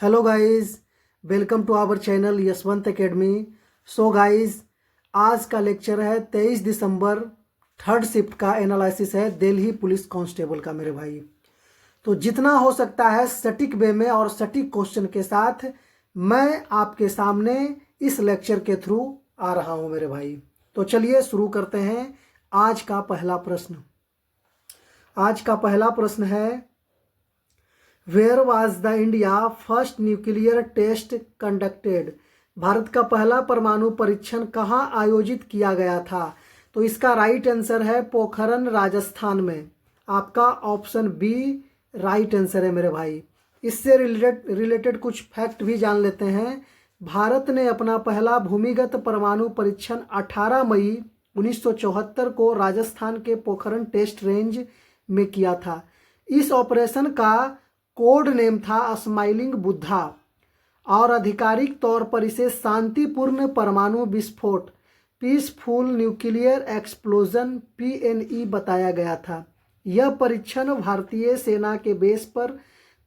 Hello guys, welcome to our channel Yashwant academy. So guys, आज का lecture है 23 दिसंबर थर्ड शिफ्ट का एनालिसिस है दिल्ली पुलिस कांस्टेबल का मेरे भाई। तो जितना हो सकता है सटीक वे में और सटीक क्वेश्चन के साथ मैं आपके सामने इस लेक्चर के थ्रू आ रहा हूं मेरे भाई। तो चलिए शुरू करते हैं। आज का पहला प्रश्न है, where was the India first nuclear test conducted? Bharat का पहला परमाणु परीक्षण कहाँ आयोजित किया गया था? तो इसका राइट आंसर है पोखरण, राजस्थान में। आपका ऑप्शन बी राइट आंसर है मेरे भाई। इससे रिलेटेड कुछ फैक्ट भी जान लेते हैं। भारत ने अपना पहला भूमिगत परमाणु परीक्षण 18 मई 1974 को राजस्थान के पोखरण टेस्ट रेंज में किया था। इस ऑपरेशन का कोड नेम था स्माइलिंग बुद्धा और आधिकारिक तौर पर इसे शांतिपूर्ण परमाणु विस्फोट, पीसफुल न्यूक्लियर एक्सप्लोजन, PNE बताया गया था। यह परीक्षण भारतीय सेना के बेस पर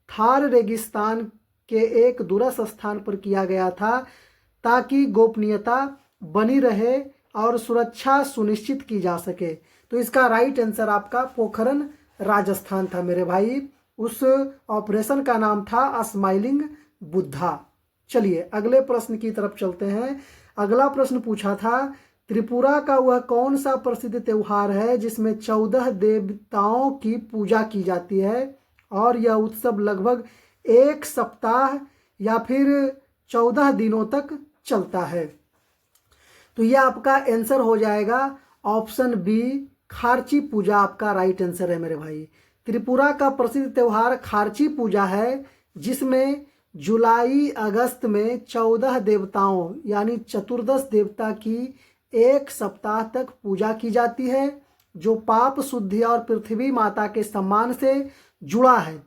थार रेगिस्तान के एक दूरस्थ स्थान पर किया गया था ताकि गोपनीयता बनी रहे और सुरक्षा सुनिश्चित की जा सके। तो इसका राइट आंसर आपका पोखरण, राजस्थान था मेरे भाई। उस ऑपरेशन का नाम था स्माइलिंग बुद्धा। चलिए अगले प्रश्न की तरफ चलते हैं। अगला प्रश्न पूछा था, त्रिपुरा का वह कौन सा प्रसिद्ध त्योहार है जिसमें 14 देवताओं की पूजा की जाती है और यह उत्सव लगभग एक सप्ताह या फिर 14 दिनों तक चलता है? तो यह आपका आंसर हो जाएगा ऑप्शन बी, खार्ची पूजा आपका राइट आंसर है मेरे भाई। त्रिपुरा का प्रसिद्ध त्योहार खार्ची पूजा है, जिसमें जुलाई अगस्त में 14 देवताओं यानी चतुर्दश देवता की एक सप्ताह तक पूजा की जाती है, जो पाप शुद्धि और पृथ्वी माता के सम्मान से जुड़ा है।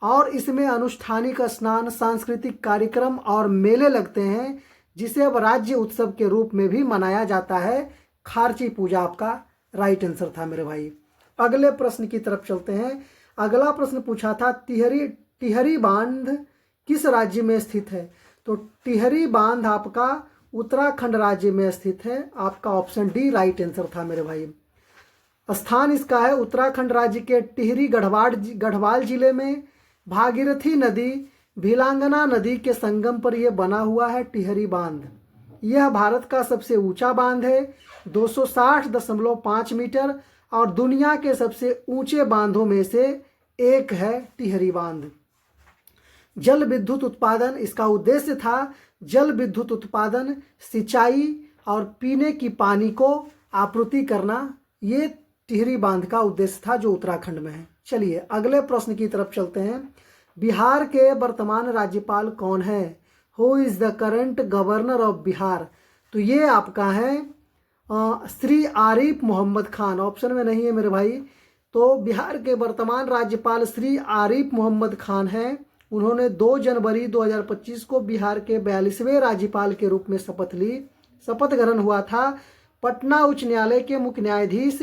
और इसमें अनुष्ठानिक स्नान, सांस्कृतिक कार्यक्रम और मेले लगते हैं, जिसे अब राज्य उत्सव के रूप में भी मनाया जाता है। खार्ची पूजा आपका राइट आंसर था मेरे भाई। अगले प्रश्न की तरफ चलते हैं। अगला प्रश्न पूछा था, टिहरी बांध किस राज्य में स्थित है? तो टिहरी बांध आपका उत्तराखंड राज्य में स्थित है। आपका ऑप्शन डी राइट आंसर था मेरे भाई। स्थान इसका है उत्तराखंड राज्य के टिहरी गढ़वाल जिले में। भागीरथी नदी, भिलांगना नदी के संगम पर यह बना हुआ है टिहरी बांध। यह भारत का सबसे ऊंचा बांध है, 260.5 मीटर, और दुनिया के सबसे ऊंचे बांधों में से एक है टिहरी बांध। जल विद्युत उत्पादन, इसका उद्देश्य था जल विद्युत उत्पादन, सिंचाई और पीने की पानी को आपूर्ति करना। ये टिहरी बांध का उद्देश्य था जो उत्तराखंड में है। चलिए अगले प्रश्न की तरफ चलते हैं। बिहार के वर्तमान राज्यपाल कौन है? Who is the current governor of Bihar? तो ये आपका है श्री आरिफ मोहम्मद खान। ऑप्शन में नहीं है मेरे भाई। तो बिहार के वर्तमान राज्यपाल श्री आरिफ मोहम्मद खान हैं। उन्होंने 2 जनवरी 2025 को बिहार के 42वें राज्यपाल के रूप में शपथ ली। शपथ ग्रहण हुआ था। पटना उच्च न्यायालय के मुख्य न्यायाधीश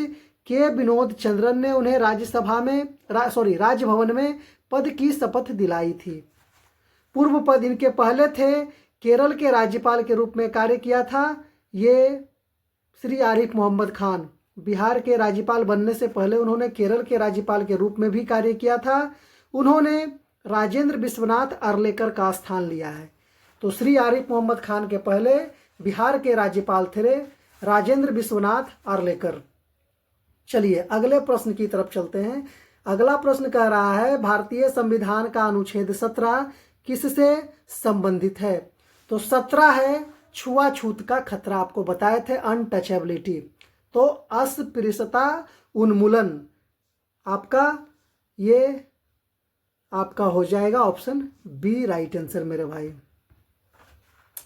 के विनोद चंद्रन ने उन्हें राजभवन में पद की शपथ दिलाई थी। पूर्व पद इनके पहले थे, केरल के राज्यपाल के रूप में कार्य किया था। ये श्री आरिफ मोहम्मद खान बिहार के राज्यपाल बनने से पहले उन्होंने केरल के राज्यपाल के रूप में भी कार्य किया था। उन्होंने राजेंद्र विश्वनाथ अर्लेकर का स्थान लिया है। तो श्री आरिफ मोहम्मद खान के पहले बिहार के राज्यपाल थे राजेंद्र विश्वनाथ अर्लेकर। चलिए अगले प्रश्न की तरफ चलते हैं। अगला प्रश्न कह रहा है, भारतीय संविधान का अनुच्छेद 17 किससे संबंधित है? तो 17 है छुआछूत का खतरा। आपको बताए थे अनटचेबिलिटी। तो अस्पृश्यता उन्मूलन आपका हो जाएगा ऑप्शन बी राइट आंसर मेरे भाई।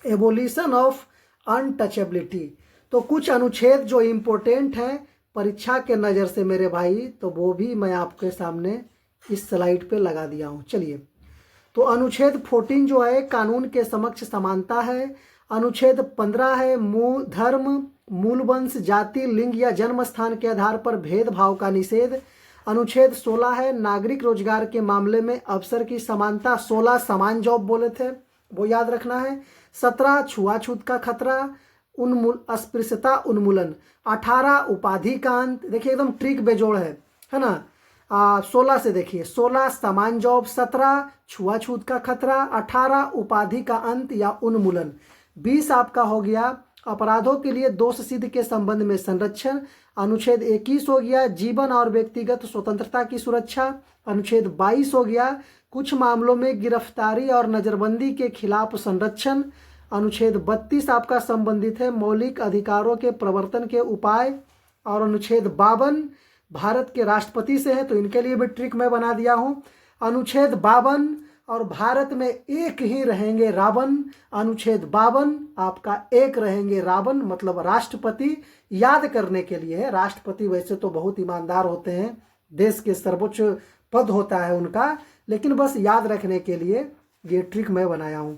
Abolition of untouchability. तो कुछ अनुच्छेद जो इम्पोर्टेंट हैं परीक्षा के नज़र से मेरे भाई, तो वो भी मैं आपके सामने इस स्लाइड पे लगा दिया हूँ। चलिए, तो अनुच्छेद 14 जो है कानून के समक्ष समानता है। अनुच्छेद 15 है धर्म, मूल वंश, जाति, लिंग या जन्म स्थान के आधार पर भेदभाव का निषेध। अनुच्छेद 16 है नागरिक रोजगार के मामले में अवसर की समानता, 16 समान जॉब बोले थे, वो याद रखना है। 17 छुआछूत का खतरा, अस्पृश्यता उन्मूलन। 18 उपाधि का अंत, देखिए एकदम ट्रिक बेजोड़ है ना। 16 से देखिए, 16 समान जॉब, 17 छुआछूत का खतरा, 18 उपाधि का अंत या उन्मूलन। 20 आपका हो गया अपराधों के लिए दोष सिद्ध के संबंध में संरक्षण। अनुच्छेद 21 हो गया जीवन और व्यक्तिगत स्वतंत्रता की सुरक्षा। अनुच्छेद 22 हो गया कुछ मामलों में गिरफ्तारी और नजरबंदी के खिलाफ संरक्षण। अनुच्छेद 32 आपका संबंधित है मौलिक अधिकारों के प्रवर्तन के उपाय। और अनुच्छेद 52 भारत के राष्ट्रपति से है, तो इनके लिए भी ट्रिक मैं बना दिया हूं। अनुच्छेद 52 और भारत में एक ही रहेंगे रावण। अनुच्छेद 52 आपका एक रहेंगे रावण, मतलब राष्ट्रपति याद करने के लिए है। राष्ट्रपति वैसे तो बहुत ईमानदार होते हैं, देश के सर्वोच्च पद होता है उनका, लेकिन बस याद रखने के लिए ये ट्रिक मैं बनाया हूं।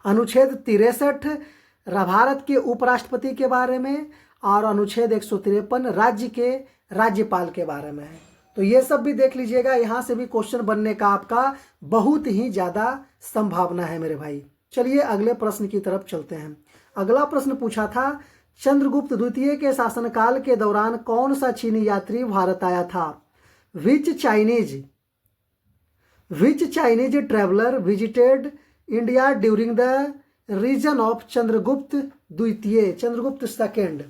अनुच्छेद 63 भारत के उपराष्ट्रपति के बारे में, और अनुच्छेद 153 राज्य के राज्यपाल के बारे में है। तो ये सब भी देख लीजिएगा, यहाँ से भी क्वेश्चन बनने का आपका बहुत ही ज़्यादा संभावना है मेरे भाई। चलिए अगले प्रश्न की तरफ चलते हैं। अगला प्रश्न पूछा था चंद्रगुप्त द्वितीय के शासनकाल के दौरान कौन सा चीनी यात्री भारत आया था? Which Chinese traveller visited India during the region of Chandragupta द्वितीय, चंद्रगुप्त सेकेंड।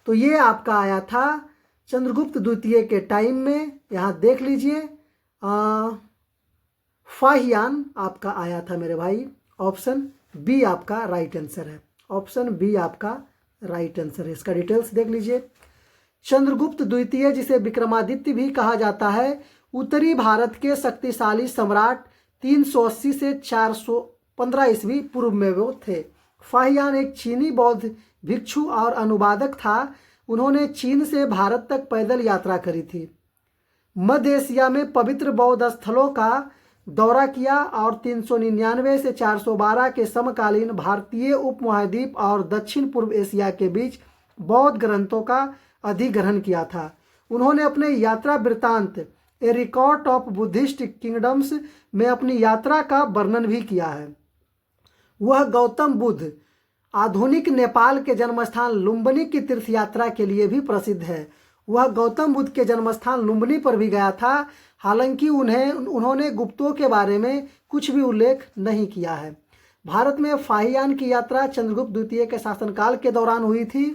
तो ये आपका आया था चंद्रगुप्त द्वितीय के टाइम में। यहाँ देख लीजिए फाहियान आपका आया था मेरे भाई। ऑप्शन बी आपका राइट आंसर है, ऑप्शन बी आपका राइट आंसर है। इसका डिटेल्स देख लीजिए। चंद्रगुप्त द्वितीय जिसे विक्रमादित्य भी कहा जाता है, उत्तरी भारत के शक्तिशाली सम्राट 380 से 415 ईस्वी पूर्व में वो थे। फाहियान एक चीनी बौद्ध भिक्षु और अनुवादक था। उन्होंने चीन से भारत तक पैदल यात्रा करी थी, मध्य एशिया में पवित्र बौद्ध स्थलों का दौरा किया और 399 से 412 के समकालीन भारतीय उपमहाद्वीप और दक्षिण पूर्व एशिया के बीच बौद्ध ग्रंथों का अधिग्रहण किया था। उन्होंने अपने यात्रा वृत्तांत ए रिकॉर्ड ऑफ बुद्धिस्ट किंगडम्स में अपनी यात्रा का वर्णन भी किया है। वह गौतम बुद्ध आधुनिक नेपाल के जन्मस्थान लुम्बिनी की तीर्थ यात्रा के लिए भी प्रसिद्ध है। वह गौतम बुद्ध के जन्मस्थान लुम्बिनी पर भी गया था, हालांकि उन्होंने गुप्तों के बारे में कुछ भी उल्लेख नहीं किया है। भारत में फाहियान की यात्रा चंद्रगुप्त द्वितीय के शासनकाल के दौरान हुई थी।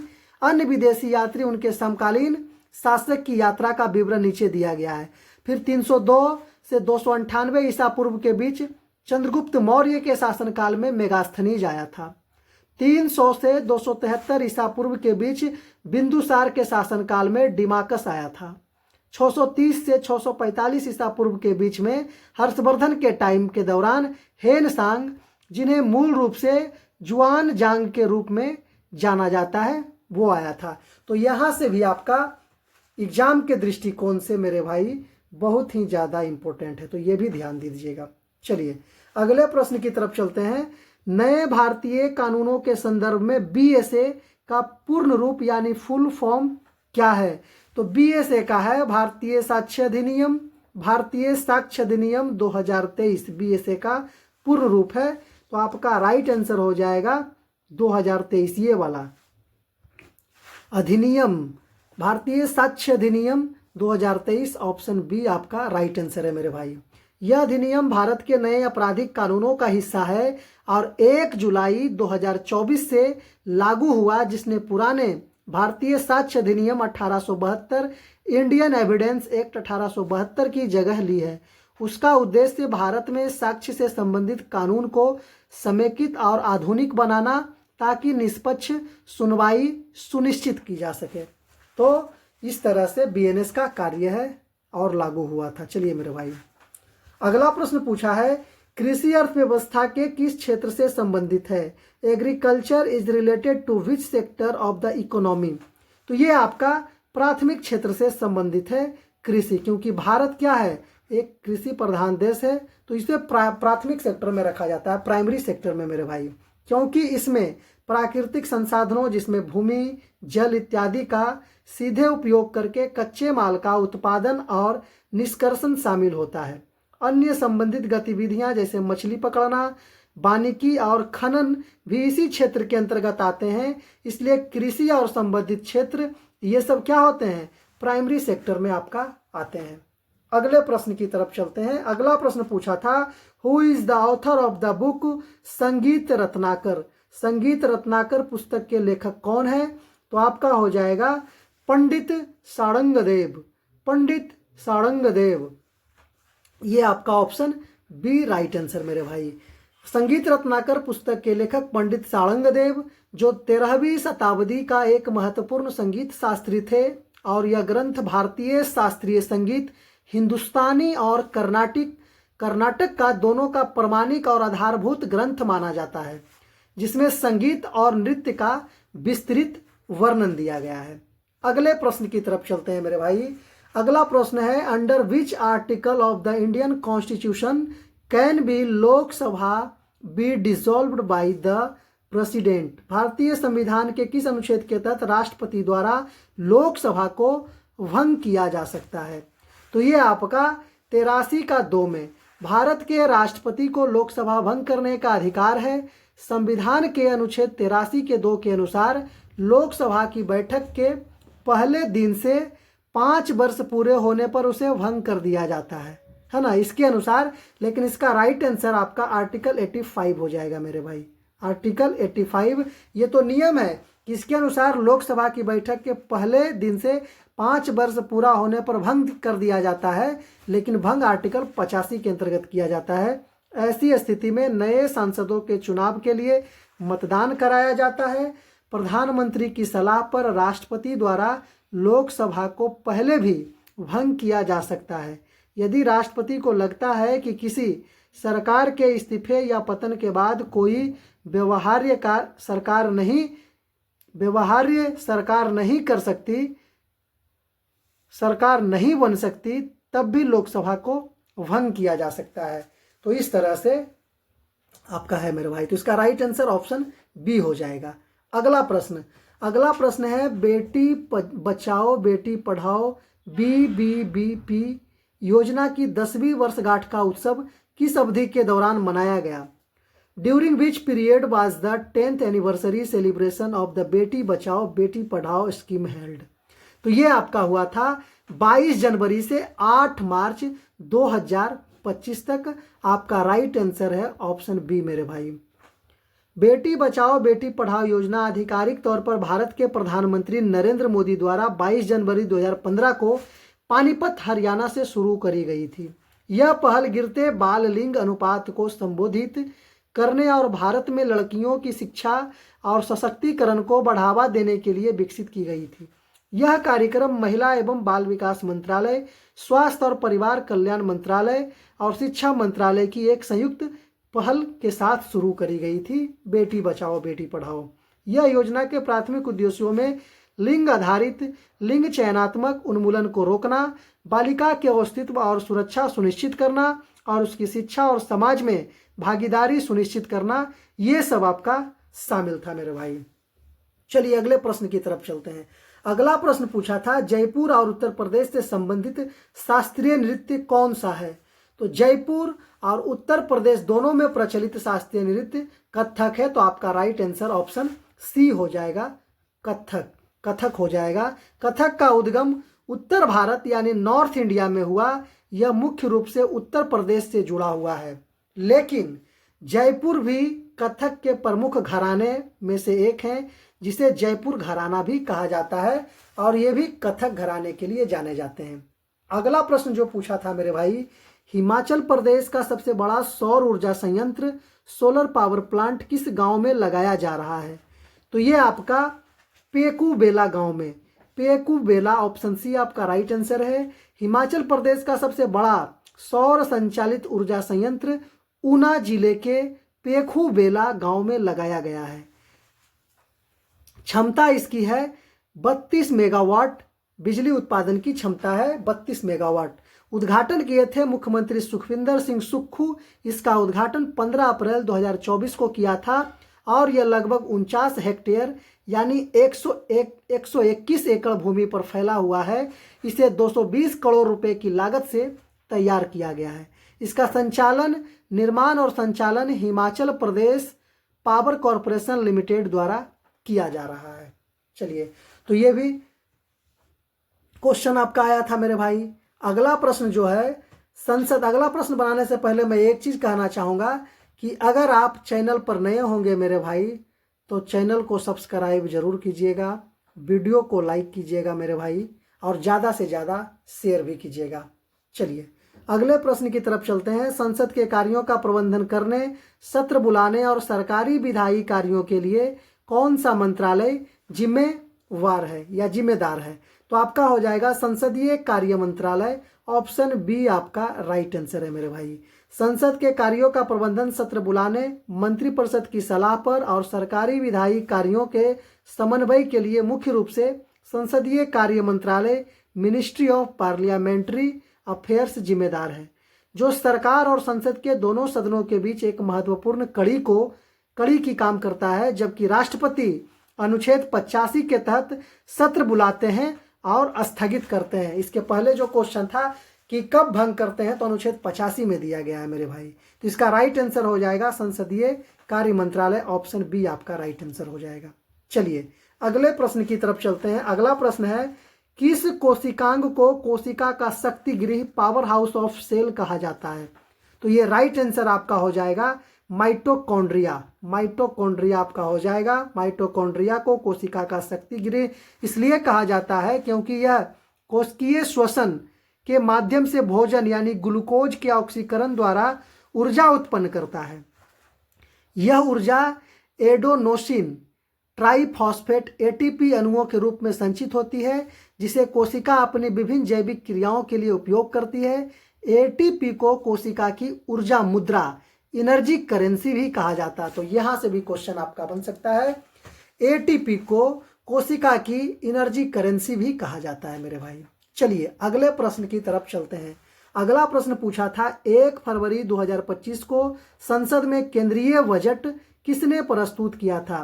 अन्य विदेशी यात्री उनके समकालीन शासक की यात्रा का विवरण नीचे दिया गया है। फिर 302 से 298 ईसा पूर्व के बीच चंद्रगुप्त मौर्य के शासनकाल में मेगास्थनीज आया था। 300 से 273 ईसा पूर्व के बीच बिंदुसार के शासनकाल में डिमाकस आया था। 630 से 645 ईसा पूर्व के बीच में हर्षवर्धन के टाइम के दौरान हेन सांग, जिन्हें मूल रूप से जुआन जांग के रूप में जाना जाता है, वो आया था। तो यहाँ से भी आपका एग्जाम के दृष्टिकोण से मेरे भाई बहुत ही ज़्यादा इम्पोर्टेंट है, तो ये भी ध्यान दीजिएगा। चलिए अगले प्रश्न की तरफ चलते हैं। नए भारतीय कानूनों के संदर्भ में बीएसए का पूर्ण रूप यानी फुल फॉर्म क्या है? तो बीएसए का है भारतीय साक्ष्य अधिनियम, भारतीय साक्ष्य अधिनियम 2023 बीएसए का पूर्ण रूप है। तो आपका राइट आंसर हो जाएगा 2023 ये वाला अधिनियम, भारतीय साक्ष्य अधिनियम 2023, ऑप्शन बी आपका राइट आंसर है मेरे भाई। यह अधिनियम भारत के नए आपराधिक कानूनों का हिस्सा है और 1 जुलाई 2024 से लागू हुआ, जिसने पुराने भारतीय साक्ष्य अधिनियम 1872, इंडियन एविडेंस एक्ट 1872 की जगह ली है। उसका उद्देश्य भारत में साक्ष्य से संबंधित कानून को समेकित और आधुनिक बनाना, ताकि निष्पक्ष सुनवाई सुनिश्चित की जा सके। तो इस तरह से बीएनएस का कार्य है और लागू हुआ था। चलिए मेरे भाई अगला प्रश्न पूछा है कृषि अर्थव्यवस्था के किस क्षेत्र से संबंधित है? Agriculture is related to which sector of the economy? तो ये आपका प्राथमिक क्षेत्र से संबंधित है कृषि, क्योंकि भारत क्या है, एक कृषि प्रधान देश है, तो इसे प्राथमिक सेक्टर में रखा जाता है, प्राइमरी सेक्टर में मेरे भाई। क्योंकि इसमें प्राकृतिक संसाधनों जिसमें भूमि, जल इत्यादि का सीधे उपयोग करके कच्चे माल का उत्पादन और निष्कर्षण शामिल होता है। अन्य संबंधित गतिविधियां जैसे मछली पकड़ना, वानिकी और खनन भी इसी क्षेत्र के अंतर्गत आते हैं। इसलिए कृषि और संबंधित क्षेत्र ये सब क्या होते हैं, प्राइमरी सेक्टर में आपका आते हैं। अगले प्रश्न की तरफ चलते हैं। अगला प्रश्न पूछा था, who is the author of the book संगीत रत्नाकर। संगीत रत्नाकर पुस्तक के लेखक कौन है? तो आपका हो जाएगा पंडित सारंगदेव। पंडित सारंगदेव, ये आपका ऑप्शन बी राइट आंसर मेरे भाई। संगीत रत्नाकर पुस्तक के लेखक पंडित सारंगदेव, जो 13वीं शताब्दी का एक महत्वपूर्ण संगीत शास्त्री थे, और यह ग्रंथ भारतीय शास्त्रीय संगीत, हिंदुस्तानी और कर्नाटक का दोनों का प्रमाणिक और आधारभूत ग्रंथ माना जाता है, जिसमें संगीत और नृत्य का विस्तृत वर्णन दिया गया है। अगले प्रश्न की तरफ चलते हैं मेरे भाई। अगला प्रश्न है, under which article of the Indian constitution can be Lok Sabha be dissolved by the president. भारतीय संविधान के किस अनुच्छेद के तहत राष्ट्रपति द्वारा लोकसभा को भंग किया जा सकता है? तो ये आपका 83 का 2 में भारत के राष्ट्रपति को लोकसभा भंग करने का अधिकार है। संविधान के अनुच्छेद 83 के 2 के अनुसार लोकसभा की बैठक के पहले दिन से 5 वर्ष पूरे होने पर उसे भंग कर दिया जाता है ना, इसके अनुसार। लेकिन इसका राइट आंसर आपका आर्टिकल 85 हो जाएगा मेरे भाई। आर्टिकल 85 ये तो नियम है कि इसके अनुसार लोकसभा की बैठक के पहले दिन से 5 वर्ष पूरा होने पर भंग कर दिया जाता है, लेकिन भंग आर्टिकल 85 के अंतर्गत किया जाता है। ऐसी स्थिति में नए सांसदों के चुनाव के लिए मतदान कराया जाता है। प्रधानमंत्री की सलाह पर राष्ट्रपति द्वारा लोकसभा को पहले भी भंग किया जा सकता है। यदि राष्ट्रपति को लगता है कि किसी सरकार के इस्तीफे या पतन के बाद कोई व्यवहार्य सरकार नहीं बन सकती, तब भी लोकसभा को भंग किया जा सकता है। तो इस तरह से आपका है मेरे भाई। तो इसका राइट आंसर ऑप्शन बी हो जाएगा। अगला प्रश्न है, बेटी बचाओ बेटी पढ़ाओ BBBP योजना की 10वीं वर्षगांठ का उत्सव किस अवधि के दौरान मनाया गया? During which period was the 10th anniversary celebration of the Beti Bachao Beti Padhao scheme held? तो ये आपका हुआ था 22 जनवरी से 8 मार्च 2025 तक। आपका राइट आंसर है ऑप्शन बी मेरे भाई। बेटी बचाओ बेटी पढ़ाओ योजना आधिकारिक तौर पर भारत के प्रधानमंत्री नरेंद्र मोदी द्वारा 22 जनवरी 2015 को पानीपत हरियाणा से शुरू करी गई थी। यह पहल गिरते बाल लिंग अनुपात को संबोधित करने और भारत में लड़कियों की शिक्षा और सशक्तिकरण को बढ़ावा देने के लिए विकसित की गई थी। यह कार्यक्रम महिला एवं बाल विकास मंत्रालय, स्वास्थ्य और परिवार कल्याण मंत्रालय और शिक्षा मंत्रालय की एक संयुक्त पहल के साथ शुरू करी गई थी, बेटी बचाओ बेटी पढ़ाओ। यह योजना के प्राथमिक उद्देश्यों में लिंग आधारित लिंग चयनात्मक उन्मूलन को रोकना, बालिका के अस्तित्व और सुरक्षा सुनिश्चित करना और उसकी शिक्षा और समाज में भागीदारी सुनिश्चित करना, ये सब आपका शामिल था मेरे भाई। चलिए अगले प्रश्न की तरफ चलते हैं। अगला प्रश्न पूछा था, जयपुर और उत्तर प्रदेश से संबंधित शास्त्रीय नृत्य कौन सा है? तो जयपुर और उत्तर प्रदेश दोनों में प्रचलित शास्त्रीय नृत्य कथक है। तो आपका राइट आंसर ऑप्शन सी हो जाएगा, कथक हो जाएगा। कथक का उद्गम उत्तर भारत यानी नॉर्थ इंडिया में हुआ। यह मुख्य रूप से उत्तर प्रदेश से जुड़ा हुआ है, लेकिन जयपुर भी कथक के प्रमुख घराने में से एक है, जिसे जयपुर घराना भी कहा जाता है, और ये भी कथक घराने के लिए जाने जाते हैं। अगला प्रश्न जो पूछा था मेरे भाई, हिमाचल प्रदेश का सबसे बड़ा सौर ऊर्जा संयंत्र सोलर पावर प्लांट किस गांव में लगाया जा रहा है? तो ये आपका पेकूबेला गांव में, पेकूबेला ऑप्शन सी आपका राइट आंसर है। हिमाचल प्रदेश का सबसे बड़ा सौर संचालित ऊर्जा संयंत्र ऊना जिले के पेकूबेला गांव में लगाया गया है। क्षमता इसकी है 32 मेगावाट, बिजली उत्पादन की क्षमता है 32 मेगावाट। उद्घाटन किए थे मुख्यमंत्री सुखविंदर सिंह सुक्खू। इसका उद्घाटन 15 अप्रैल 2024 को किया था और यह लगभग 49 हेक्टेयर यानी 121 एकड़ भूमि पर फैला हुआ है। इसे 220 करोड़ रुपए की लागत से तैयार किया गया है। इसका संचालन, निर्माण और संचालन Himachal Pradesh power corporation limited द्वारा किया जा रहा है। चलिए, तो ये भी क्वेश्चन आपका आया था मेरे भाई। अगला प्रश्न जो है अगला प्रश्न बनाने से पहले मैं एक चीज कहना चाहूंगा कि अगर आप चैनल पर नए होंगे मेरे भाई तो चैनल को सब्सक्राइब जरूर कीजिएगा, वीडियो को लाइक कीजिएगा मेरे भाई, और ज़्यादा से ज़्यादा शेयर भी कीजिएगा। चलिए अगले प्रश्न की तरफ चलते हैं। संसद के कार्यों का प्रबंधन करने, सत्र बुलाने और सरकारी विधायी कार्यों के लिए कौन सा मंत्रालय जिम्मेवार है या जिम्मेदार है? तो आपका हो जाएगा संसदीय कार्य मंत्रालय। ऑप्शन बी आपका राइट आंसर है मेरे भाई। संसद के कार्यों का प्रबंधन, सत्र बुलाने, मंत्रिपरिषद की सलाह पर और सरकारी विधायी कार्यों के समन्वय के लिए मुख्य रूप से संसदीय कार्य मंत्रालय मिनिस्ट्री ऑफ पार्लियामेंट्री अफेयर्स जिम्मेदार है, जो सरकार और संसद के दोनों सदनों के बीच एक महत्वपूर्ण कड़ी की काम करता है। जबकि राष्ट्रपति अनुच्छेद 85 के तहत सत्र बुलाते हैं और स्थगित करते हैं। इसके पहले जो क्वेश्चन था कि कब भंग करते हैं, तो अनुच्छेद 85 में दिया गया है मेरे भाई। तो इसका राइट आंसर हो जाएगा संसदीय कार्य मंत्रालय। ऑप्शन बी आपका राइट आंसर हो जाएगा। चलिए अगले प्रश्न की तरफ चलते हैं। अगला प्रश्न है, किस कोशिकांग को कोशिका का शक्ति गृह पावर हाउस ऑफ सेल कहा जाता है? तो ये राइट आंसर आपका हो जाएगा माइटोकॉन्ड्रिया। माइटोकॉन्ड्रिया आपका हो जाएगा। माइटोकॉन्ड्रिया को कोशिका का शक्ति गृह इसलिए कहा जाता है क्योंकि यह कोशिकीय श्वसन के माध्यम से भोजन यानी ग्लूकोज के ऑक्सीकरण द्वारा ऊर्जा उत्पन्न करता है। यह ऊर्जा एडोनोसिन ट्राइफॉस्फेट एटीपी अणुओं के रूप में संचित होती है, जिसे कोशिका अपनी विभिन्न जैविक क्रियाओं के लिए उपयोग करती है। एटीपी को कोशिका की ऊर्जा मुद्रा एनर्जी करेंसी भी कहा जाता है। तो यहां से भी क्वेश्चन आपका बन सकता है। एटीपी को कोशिका की एनर्जी करेंसी भी कहा जाता है मेरे भाई। चलिए अगले प्रश्न की तरफ चलते हैं। अगला प्रश्न पूछा था 1 फरवरी 2025 को संसद में केंद्रीय बजट किसने प्रस्तुत किया था?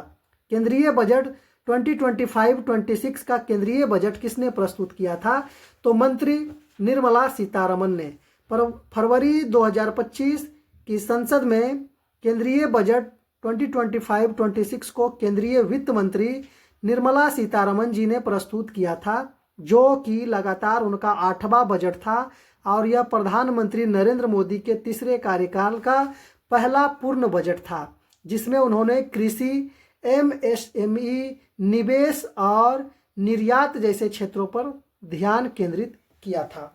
केंद्रीय बजट 2025-26 का केंद्रीय बजट किसने प्रस्तुत किया था? तो मंत्री निर्मला सीतारमन ने। फरवरी 2025 की संसद में केंद्रीय बजट 2025-26 को केंद्रीय वित्त मंत्री निर्मला सीतारमन जी ने प्रस्तुत किया था, जो कि लगातार उनका 8वां बजट था और यह प्रधानमंत्री नरेंद्र मोदी के तीसरे कार्यकाल का पहला पूर्ण बजट था, जिसमें उन्होंने कृषि, एमएसएमई, निवेश और निर्यात जैसे क्षेत्रों पर ध्यान केंद्रित किया था।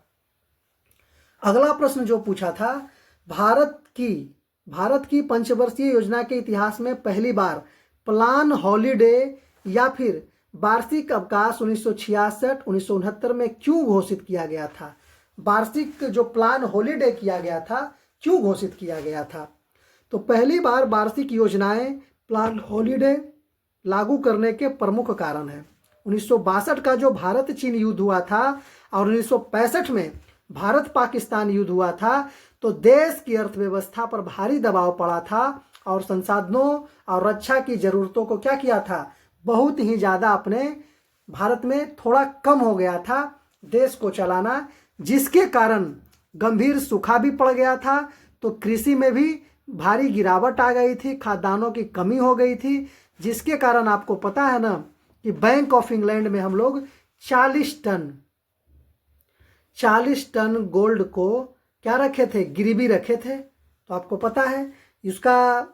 अगला प्रश्न जो पूछा था, भारत की पंचवर्षीय योजना के इतिहास में पहली बार प्लान हॉलीडे या फिर वार्षिक अवकाश 1966-1969 में क्यों घोषित किया गया था? वार्षिक जो प्लान हॉलीडे किया गया था, क्यों घोषित किया गया था? तो पहली बार वार्षिक योजनाएं प्लान हॉलीडे लागू करने के प्रमुख कारण हैं 1962 का जो भारत चीन युद्ध हुआ था और 1965 में भारत पाकिस्तान युद्ध हुआ था, तो देश की अर्थव्यवस्था पर भारी दबाव पड़ा था और संसाधनों और रक्षा की जरूरतों को क्या किया था, बहुत ही ज़्यादा अपने भारत में थोड़ा कम हो गया था देश को चलाना, जिसके कारण गंभीर सूखा भी पड़ गया था। तो कृषि में भी भारी गिरावट आ गई थी, खाद्यान्नों की कमी हो गई थी, जिसके कारण आपको पता है ना कि बैंक ऑफ इंग्लैंड में हम लोग 40 टन गोल्ड को क्या रखे थे, गिरवी रखे थे। तो आपको पता है इसका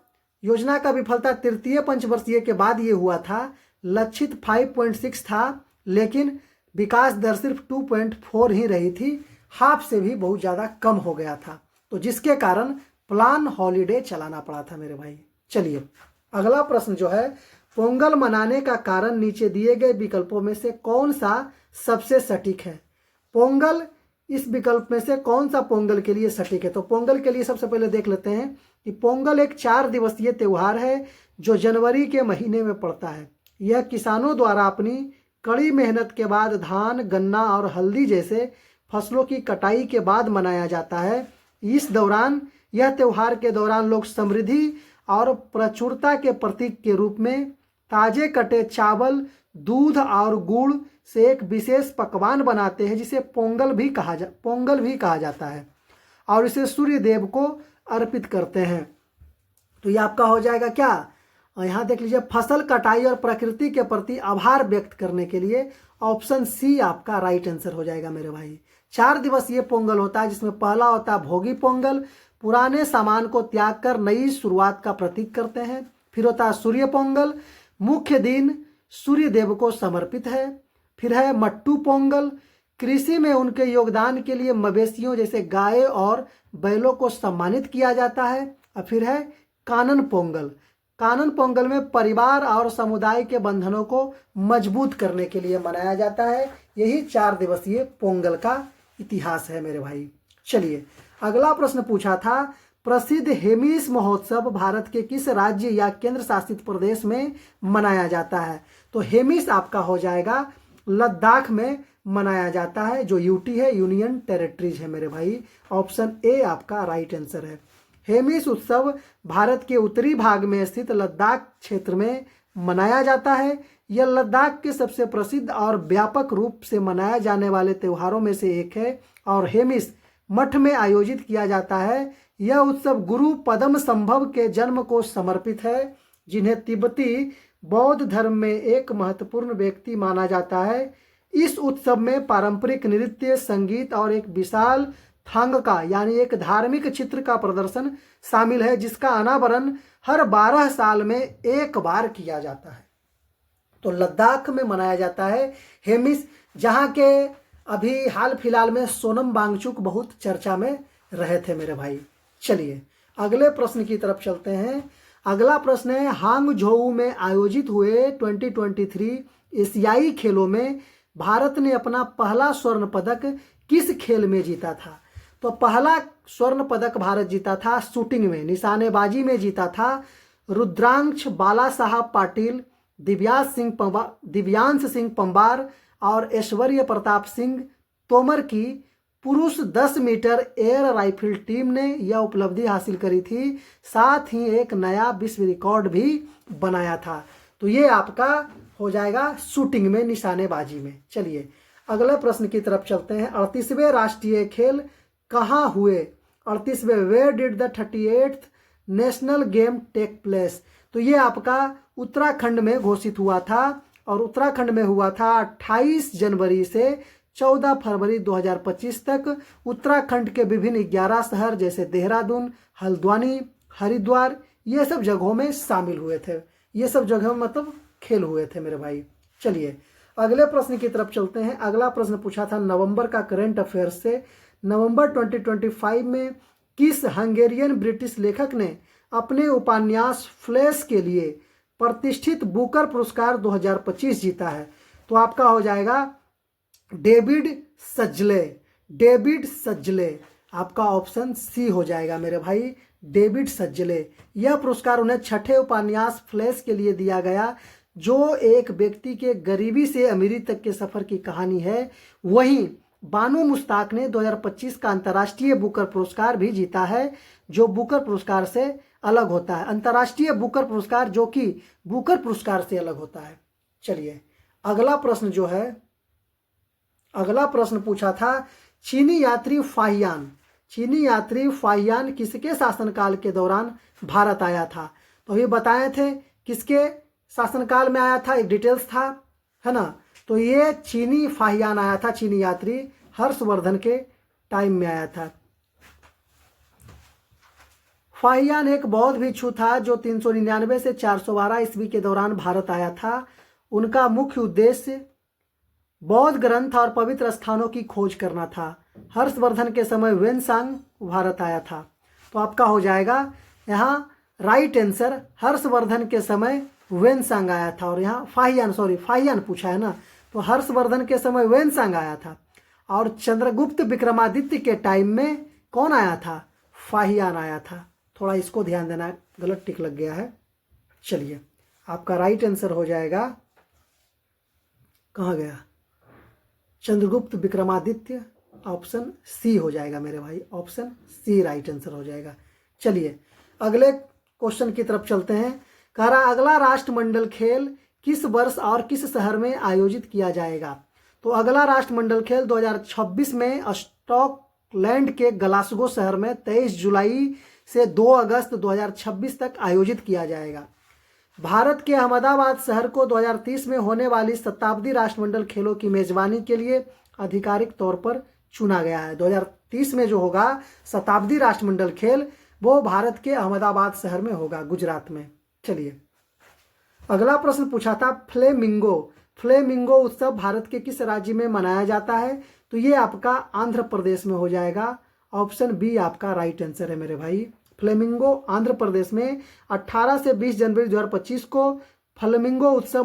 योजना का विफलता तृतीय पंचवर्षीय के बाद ये हुआ था। लक्षित 5.6 था, लेकिन विकास दर सिर्फ 2.4 ही रही थी, हाफ से भी बहुत ज़्यादा कम हो गया था, तो जिसके कारण प्लान हॉलीडे चलाना पड़ा था मेरे भाई। चलिए अगला प्रश्न जो है, पोंगल मनाने का कारण नीचे दिए गए विकल्पों में से कौन सा सबसे सटीक है? पोंगल, इस विकल्प में से कौन सा पोंगल के लिए सटीक है? तो पोंगल के लिए सबसे पहले देख लेते हैं कि पोंगल एक 4 दिवसीय त्यौहार है जो जनवरी के महीने में पड़ता है। यह किसानों द्वारा अपनी कड़ी मेहनत के बाद धान, गन्ना और हल्दी जैसे फसलों की कटाई के बाद मनाया जाता है। इस दौरान, यह त्यौहार के दौरान लोग समृद्धि और प्रचुरता के प्रतीक के रूप में ताजे कटे चावल, दूध और गुड़ से एक विशेष पकवान बनाते हैं जिसे पोंगल भी कहा जाता है और इसे सूर्य देव को अर्पित करते हैं। तो ये आपका हो जाएगा क्या, और यहाँ देख लीजिए, फसल कटाई और प्रकृति के प्रति आभार व्यक्त करने के लिए ऑप्शन सी आपका राइट आंसर हो जाएगा मेरे भाई। 4 दिवसीय पोंगल होता है जिसमें पहला होता है भोगी पोंगल, पुराने सामान को त्याग कर नई शुरुआत का प्रतीक करते हैं। फिर होता है सूर्य पोंगल, मुख्य दिन सूर्य देव को समर्पित है। फिर है मट्टू पोंगल, कृषि में उनके योगदान के लिए मवेशियों जैसे गाय और बैलों को सम्मानित किया जाता है। और फिर है कानन पोंगल, कानन पोंगल में परिवार और समुदाय के बंधनों को मजबूत करने के लिए मनाया जाता है। यही 4 दिवसीय पोंगल का इतिहास है मेरे भाई। चलिए अगला प्रश्न पूछा था, प्रसिद्ध हेमिस महोत्सव भारत के किस राज्य या केंद्र शासित प्रदेश में मनाया जाता है? तो हेमिस आपका हो जाएगा लद्दाख में मनाया जाता है, जो यूटी है, यूनियन टेरिटरीज है मेरे भाई। ऑप्शन ए आपका राइट आंसर है। हेमिस उत्सव भारत के उत्तरी भाग में स्थित लद्दाख क्षेत्र में मनाया जाता है। यह लद्दाख के सबसे प्रसिद्ध और व्यापक रूप से मनाए जाने वाले त्योहारों में से एक है और हेमिस मठ में आयोजित किया जाता है। यह उत्सव गुरु पद्म संभव के जन्म को समर्पित है, जिन्हें तिब्बती बौद्ध धर्म में एक महत्वपूर्ण व्यक्ति माना जाता है। इस उत्सव में पारंपरिक नृत्य, संगीत और एक विशाल थांग का यानी एक धार्मिक चित्र का प्रदर्शन शामिल है, जिसका अनावरण हर 12 साल में एक बार किया जाता है। तो लद्दाख में मनाया जाता है हेमिस, जहाँ के अभी हाल फिलहाल में सोनम वांगचुक बहुत चर्चा में रहे थे मेरे भाई। चलिए अगले प्रश्न की तरफ चलते हैं। अगला प्रश्न है, हांगझोऊ में आयोजित हुए 2023 एशियाई खेलों में भारत ने अपना पहला स्वर्ण पदक किस खेल में जीता था? तो पहला स्वर्ण पदक भारत जीता था शूटिंग में, निशानेबाजी में जीता था। रुद्रांश बाला साहब पाटिल, दिव्यांश सिंह पंबार और ऐश्वर्य प्रताप सिंह तोमर की पुरुष 10 मीटर एयर राइफल टीम ने यह उपलब्धि हासिल करी थी। साथ ही एक नया विश्व रिकॉर्ड भी बनाया था। तो ये आपका हो जाएगा शूटिंग में, निशानेबाजी में। चलिए अगले प्रश्न की तरफ चलते हैं। 38वें राष्ट्रीय खेल कहाँ हुए? 38वें, where did the 38th national game take place? तो ये आपका उत्तराखंड में घोषित हुआ था और उत्तराखंड में हुआ था 28 जनवरी से 14 फरवरी 2025 तक। उत्तराखंड के विभिन्न 11 शहर जैसे देहरादून, हल्द्वानी, हरिद्वार, ये सब जगहों में शामिल हुए थे। ये सब जगहों में मतलब खेल हुए थे मेरे भाई। चलिए अगले प्रश्न की तरफ चलते हैं। अगला प्रश्न पूछा था नवंबर का करंट अफेयर्स से। नवंबर 2025 में किस हंगेरियन ब्रिटिश लेखक ने अपने उपन्यास फ्लैश के लिए प्रतिष्ठित बुकर पुरस्कार 2025 जीता है? तो आपका हो जाएगा डेविड सज्जले। डेविड सज्जले आपका ऑप्शन सी हो जाएगा मेरे भाई, डेविड सज्जले। यह पुरस्कार उन्हें छठे उपन्यास फ्लैश के लिए दिया गया, जो एक व्यक्ति के गरीबी से अमीरी तक के सफर की कहानी है। वहीं बानू मुश्ताक ने 2025 का अंतर्राष्ट्रीय बुकर पुरस्कार भी जीता है, जो बुकर पुरस्कार से अलग होता है। अंतर्राष्ट्रीय बुकर पुरस्कार जो कि बुकर पुरस्कार से अलग होता है। चलिए अगला प्रश्न जो है, अगला प्रश्न पूछा था चीनी यात्री फाहियान। चीनी यात्री फाहियान किसके शासनकाल के दौरान भारत आया था? तो ये बताए थे किसके शासनकाल में आया था, एक डिटेल्स था, है ना। तो ये चीनी फाहियान आया था, चीनी यात्री हर्षवर्धन के टाइम में आया था। फाहियान एक बौद्ध भिक्षु था जो 399 से 412 ईस्वी के दौरान भारत आया था। उनका मुख्य उद्देश्य बौद्ध ग्रंथ और पवित्र स्थानों की खोज करना था। हर्षवर्धन के समय वेनसांग भारत आया था। तो आपका हो जाएगा यहाँ राइट आंसर, हर्षवर्धन के समय वेनसांग आया था। और यहाँ फाहियान पूछा है ना, तो हर्षवर्धन के समय वेनसांग आया था। और चंद्रगुप्त विक्रमादित्य के टाइम में कौन आया था? फाहियान आया था। थोड़ा इसको ध्यान देना, गलत टिक लग गया है। चलिए आपका राइट आंसर हो जाएगा, कहाँ गया, चंद्रगुप्त विक्रमादित्य। ऑप्शन सी हो जाएगा मेरे भाई, ऑप्शन सी राइट आंसर हो जाएगा। चलिए अगले क्वेश्चन की तरफ चलते हैं। कह रहा अगला राष्ट्रमंडल खेल किस वर्ष और किस शहर में आयोजित किया जाएगा। तो अगला राष्ट्रमंडल खेल 2026 में स्कॉटलैंड के ग्लासगो शहर में 23 जुलाई से 2 अगस्त 2026 तक आयोजित किया जाएगा। भारत के अहमदाबाद शहर को 2030 में होने वाली शताब्दी राष्ट्रमंडल खेलों की मेजबानी के लिए आधिकारिक तौर पर चुना गया है। 2030 में जो होगा शताब्दी राष्ट्रमंडल खेल वो भारत के अहमदाबाद शहर में होगा, गुजरात में। चलिए अगला प्रश्न पूछा था फ्लेमिंगो उत्सव भारत के किस राज्य में मनाया जाता है। तो ये आपका आंध्र प्रदेश में हो जाएगा। ऑप्शन बी आपका राइट आंसर है मेरे भाई। फ्लेमिंगो आंध्र प्रदेश में 18 से 20 जनवरी 2025 को फ्लेमिंगो उत्सव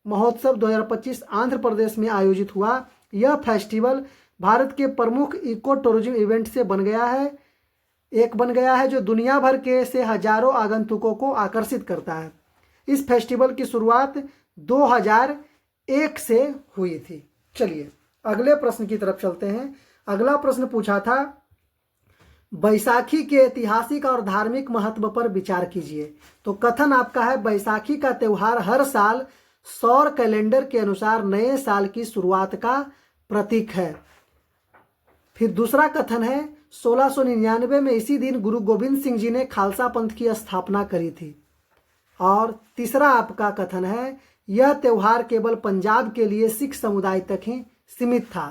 महोत्सव 2025 आंध्र प्रदेश में आयोजित हुआ। यह फेस्टिवल भारत के प्रमुख इको टूरिज्म इवेंट से बन गया है जो दुनिया भर के से हजारों आगंतुकों को आकर्षित करता है। इस फेस्टिवल की शुरुआत 2001 से हुई थी। चलिए अगले प्रश्न की तरफ चलते हैं। अगला प्रश्न पूछा था बैसाखी के ऐतिहासिक और धार्मिक महत्व पर विचार कीजिए। तो कथन आपका है बैसाखी का त्यौहार हर साल सौर कैलेंडर के अनुसार नए साल की शुरुआत का प्रतीक है। फिर दूसरा कथन है 1699 में इसी दिन गुरु गोविंद सिंह जी ने खालसा पंथ की स्थापना करी थी। और तीसरा आपका कथन है यह त्यौहार केवल पंजाब के लिए सिख समुदाय तक ही सीमित था।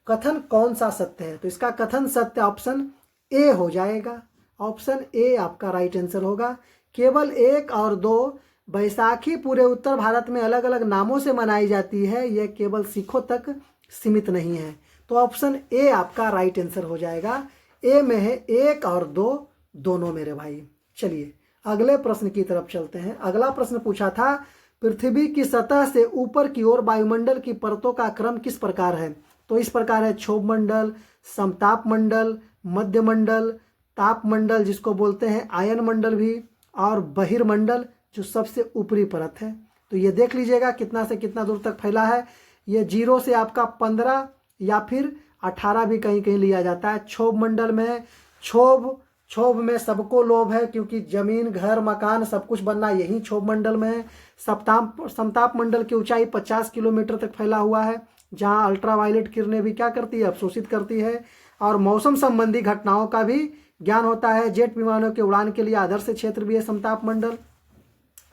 कथन कौन सा सत्य है। तो इसका कथन सत्य ऑप्शन ए हो जाएगा। ऑप्शन ए आपका राइट आंसर होगा। केवल 1 और 2 बैसाखी पूरे उत्तर भारत में अलग अलग नामों से मनाई जाती है, यह केवल सिखों तक सीमित नहीं है। तो ऑप्शन ए आपका राइट आंसर हो जाएगा। ए में है 1 और 2 दोनों मेरे भाई। चलिए अगले प्रश्न की तरफ चलते हैं। अगला प्रश्न पूछा था पृथ्वी की सतह से ऊपर की ओर वायुमंडल की परतों का क्रम किस प्रकार है। तो इस प्रकार है क्षोभ मंडल, समताप मंडल, मध्य मंडल, ताप मंडल जिसको बोलते हैं आयन मंडल भी, और बहिर्मंडल जो सबसे ऊपरी परत है। तो ये देख लीजिएगा कितना से कितना दूर तक फैला है। ये 0 से आपका 15 या फिर 18 भी कहीं कहीं लिया जाता है। क्षोभ मंडल में क्षोभ में सबको लोभ है क्योंकि जमीन घर मकान सब कुछ बनना यही क्षोभ मंडल में है। समताप मंडल की ऊंचाई 50 किलोमीटर तक फैला हुआ है जहां अल्ट्रावायलेट किरणें भी क्या करती है, अवशोषित करती है। और मौसम संबंधी घटनाओं का भी ज्ञान होता है। जेट विमानों के उड़ान के लिए आदर्श क्षेत्र भी है समताप मंडल।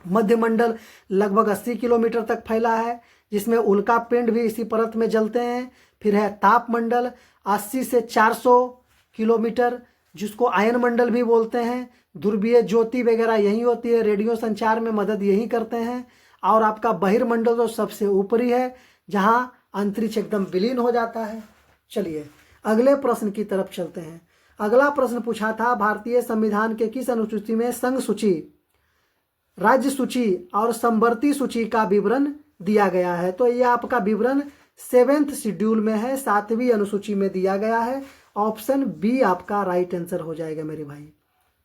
मध्य मंडल लगभग 80 किलोमीटर तक फैला है जिसमें उल्का पिंड भी इसी परत में जलते हैं। फिर है ताप मंडल 80 से 400 किलोमीटर जिसको आयन मंडल भी बोलते हैं। ध्रुवीय ज्योति वगैरह यही होती है, रेडियो संचार में मदद यही करते हैं। और आपका बहिर्मंडल तो सबसे ऊपरी है जहां अंतरिक्ष एकदम विलीन हो जाता है। चलिए अगले प्रश्न की तरफ चलते हैं। अगला प्रश्न पूछा था भारतीय संविधान के किस अनुसूची में संघ सूची, राज्य सूची और समवर्ती सूची का विवरण दिया गया है। तो यह आपका विवरण 7वें शेड्यूल में है, 7वीं अनुसूची में दिया गया है। ऑप्शन बी आपका राइट आंसर हो जाएगा मेरे भाई।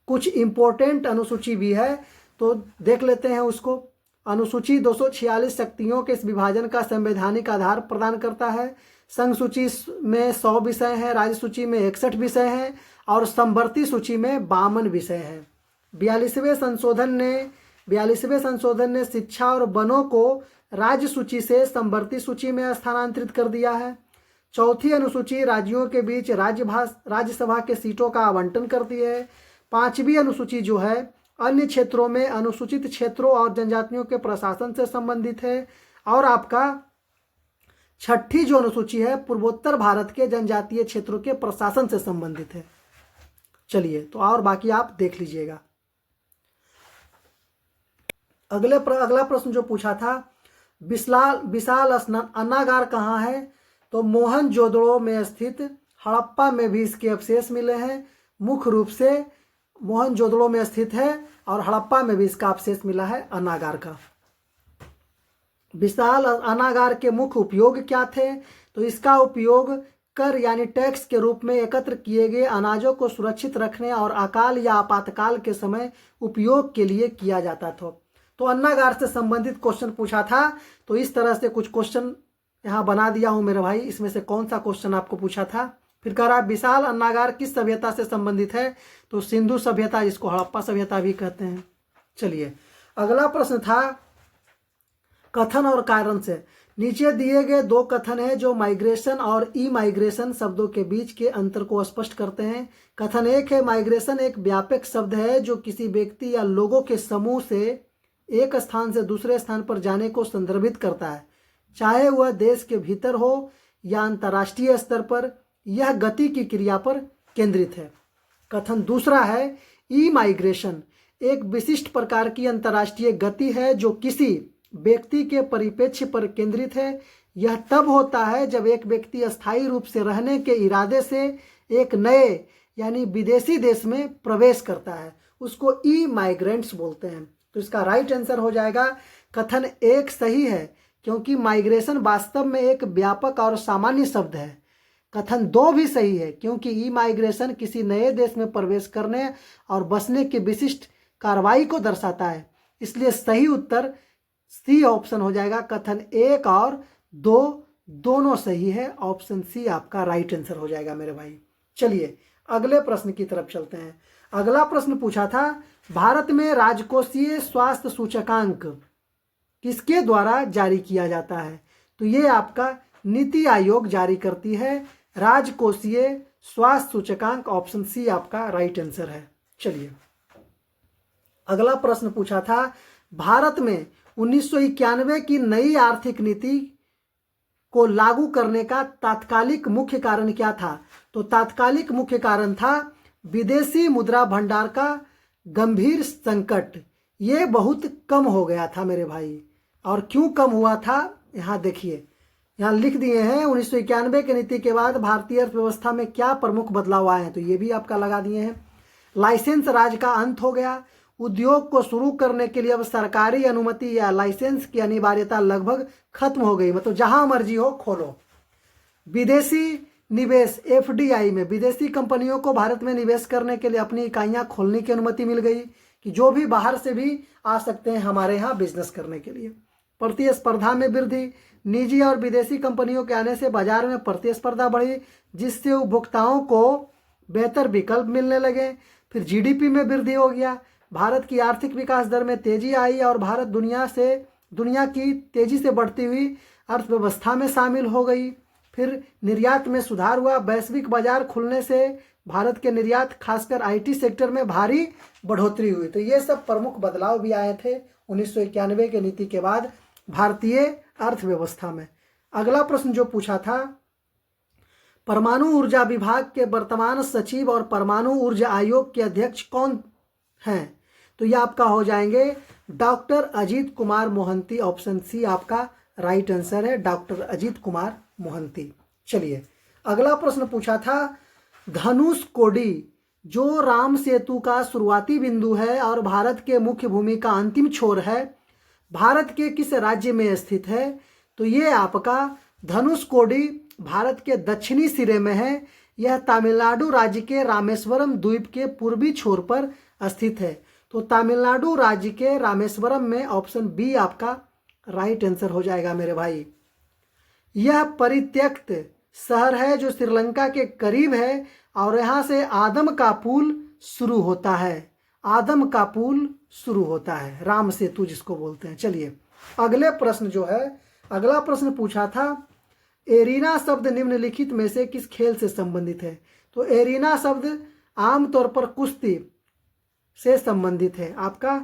कुछ इंपॉर्टेंट अनुसूची भी है तो देख लेते हैं उसको। अनुसूची 246 शक्तियों के इस विभाजन का संवैधानिक आधार प्रदान करता है। संघ सूची में 100 विषय हैं, राज्य सूची में 61 विषय हैं और समवर्ती सूची में 52 विषय हैं। 42वें संशोधन ने शिक्षा और वनों को राज्य सूची से समवर्ती सूची में स्थानांतरित कर दिया है। चौथी अनुसूची राज्यों के बीच राज्यसभा के सीटों का आवंटन करती है। 5वीं अनुसूची जो है अन्य क्षेत्रों में अनुसूचित क्षेत्रों और जनजातियों के प्रशासन से संबंधित है। और आपका 6ठी जो अनुसूची है पूर्वोत्तर भारत के जनजातीय क्षेत्रों के प्रशासन से संबंधित है। चलिए तो और बाकी आप देख लीजिएगा। अगला प्रश्न जो पूछा था विशाल अन्नागार कहाँ है। तो मोहनजोदड़ो में स्थित, हड़प्पा में भी इसके अवशेष मिले हैं। मुख्य रूप से मोहनजोदड़ो में स्थित है और हड़प्पा में भी इसका अवशेष मिला है अन्नागार का। विशाल अन्नागार के मुख्य उपयोग क्या थे। तो इसका उपयोग कर यानी टैक्स के रूप में एकत्र किए गए अनाजों को सुरक्षित रखने और अकाल या आपातकाल के समय उपयोग के लिए किया जाता था। तो अन्नागार से संबंधित क्वेश्चन पूछा था। तो इस तरह से कुछ क्वेश्चन यहाँ बना दिया हूँ मेरे भाई। इसमें से कौन सा क्वेश्चन आपको पूछा था फिर कह रहा है विशाल अन्नागार किस सभ्यता से संबंधित है, तो सिंधु सभ्यता, जिसको हड़प्पा सभ्यता भी कहते हैं। चलिए अगला प्रश्न था कथन और कारण से। नीचे दिए गए दो कथन है जो माइग्रेशन और ई माइग्रेशन शब्दों के बीच के अंतर को स्पष्ट करते हैं। कथन एक है, माइग्रेशन एक व्यापक शब्द है जो किसी व्यक्ति या लोगों के समूह से एक स्थान से दूसरे स्थान पर जाने को संदर्भित करता है, चाहे वह देश के भीतर हो या अंतर्राष्ट्रीय स्तर पर। यह गति की क्रिया पर केंद्रित है। कथन दूसरा है, ई माइग्रेशन एक विशिष्ट प्रकार की अंतर्राष्ट्रीय गति है जो किसी व्यक्ति के परिप्रेक्ष्य पर केंद्रित है। यह तब होता है जब एक व्यक्ति अस्थायी रूप से रहने के इरादे से एक नए यानी विदेशी देश में प्रवेश करता है, उसको ई माइग्रेंट्स बोलते हैं। तो इसका राइट आंसर हो जाएगा कथन एक सही है, क्योंकि माइग्रेशन वास्तव में एक व्यापक और सामान्य शब्द है। कथन दो भी सही है, क्योंकि ई माइग्रेशन किसी नए देश में प्रवेश करने और बसने की विशिष्ट कार्रवाई को दर्शाता है। इसलिए सही उत्तर सी ऑप्शन हो जाएगा। कथन एक और दो दोनों सही है, ऑप्शन सी आपका राइट आंसर हो जाएगा मेरे भाई। चलिए अगले प्रश्न की तरफ चलते हैं। अगला प्रश्न पूछा था, भारत में राजकोषीय स्वास्थ्य सूचकांक किसके द्वारा जारी किया जाता है, तो ये आपका नीति आयोग जारी करती है राजकोषीय स्वास्थ्य सूचकांक, ऑप्शन सी आपका राइट आंसर है। चलिए अगला प्रश्न पूछा था, भारत में 1991 की नई आर्थिक नीति को लागू करने का तात्कालिक मुख्य कारण क्या था, तो तात्कालिक मुख्य कारण था विदेशी मुद्रा भंडार का गंभीर संकट। ये बहुत कम हो गया था मेरे भाई। और क्यों कम हुआ था, यहाँ देखिए, यहाँ लिख दिए हैं 1991 की नीति के बाद भारतीय अर्थव्यवस्था में क्या प्रमुख बदलाव आए हैं, तो ये भी आपका लगा दिए हैं। लाइसेंस राज का अंत हो गया, उद्योग को शुरू करने के लिए अब सरकारी अनुमति या लाइसेंस की अनिवार्यता लगभग खत्म हो गई, मतलब जहां मर्जी हो खोलो। विदेशी निवेश एफडीआई में विदेशी कंपनियों को भारत में निवेश करने के लिए अपनी इकाइयां खोलने की अनुमति मिल गई कि जो भी बाहर से भी आ सकते हैं हमारे यहाँ बिजनेस करने के लिए। प्रतिस्पर्धा में वृद्धि, निजी और विदेशी कंपनियों के आने से बाजार में प्रतिस्पर्धा बढ़ी, जिससे उपभोक्ताओं को बेहतर विकल्प मिलने लगे। फिर जीडीपी में वृद्धि हो गया, भारत की आर्थिक विकास दर में तेजी आई और भारत दुनिया की तेजी से बढ़ती हुई अर्थव्यवस्था में शामिल हो गई। फिर निर्यात में सुधार हुआ, वैश्विक बाजार खुलने से भारत के निर्यात खासकर आईटी सेक्टर में भारी बढ़ोतरी हुई। तो ये सब प्रमुख बदलाव भी आए थे 1991 के नीति के बाद भारतीय अर्थव्यवस्था में। अगला प्रश्न जो पूछा था, परमाणु ऊर्जा विभाग के वर्तमान सचिव और परमाणु ऊर्जा आयोग के अध्यक्ष कौन हैं, तो ये आपका हो जाएंगे doctor Ajit Kumar Mohanty, option C आपका राइट आंसर है, डॉक्टर अजीत कुमार मोहंती। चलिए अगला प्रश्न पूछा था, धनुष कोडी जो राम सेतु का शुरुआती बिंदु है और भारत के मुख्य भूमि का अंतिम छोर है, भारत के किस राज्य में स्थित है, तो ये आपका धनुष कोडी भारत के दक्षिणी सिरे में है। यह तमिलनाडु राज्य के रामेश्वरम द्वीप के पूर्वी छोर पर स्थित है। तो तमिलनाडु राज्य के रामेश्वरम में ऑप्शन बी आपका राइट आंसर हो जाएगा मेरे भाई। यह परित्यक्त शहर है जो श्रीलंका के करीब है और यहाँ से आदम का पुल शुरू होता है, आदम का पुल शुरू होता है, राम सेतु जिसको बोलते हैं। चलिए अगले प्रश्न जो है, अगला प्रश्न पूछा था, एरीना शब्द निम्नलिखित में से किस खेल से संबंधित है, तो एरीना शब्द आमतौर पर कुश्ती से संबंधित है, आपका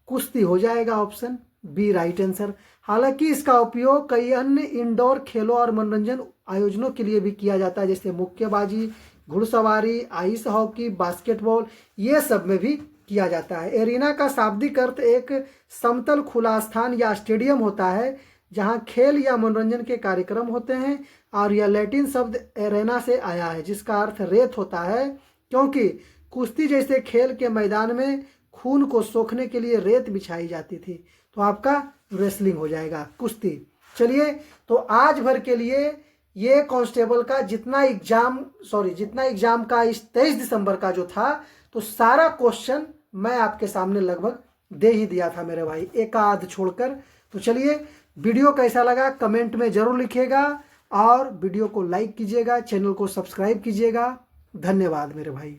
कुश्ती हो जाएगा, ऑप्शन बी राइट आंसर। हालांकि इसका उपयोग कई अन्य इंडोर खेलों और मनोरंजन आयोजनों के लिए भी किया जाता है, जैसे मुक्केबाजी, घुड़सवारी, आइस हॉकी, बास्केटबॉल, ये सब में भी किया जाता है। एरीना का शाब्दिक अर्थ एक समतल खुला स्थान या स्टेडियम होता है जहां खेल या मनोरंजन के कार्यक्रम होते हैं, और यह लैटिन शब्द एरेना से आया है जिसका अर्थ रेत होता है, क्योंकि कुश्ती जैसे खेल के मैदान में खून को सोखने के लिए रेत बिछाई जाती थी। तो आपका रेसलिंग हो जाएगा, कुश्ती। चलिए तो आज भर के लिए ये कांस्टेबल का जितना एग्जाम का इस 23 दिसंबर का जो था, तो सारा क्वेश्चन मैं आपके सामने लगभग दे ही दिया था मेरे भाई, एक आध छोड़कर। तो चलिए वीडियो कैसा लगा कमेंट में जरूर लिखिएगा, और वीडियो को लाइक कीजिएगा, चैनल को सब्सक्राइब कीजिएगा। धन्यवाद मेरे भाई।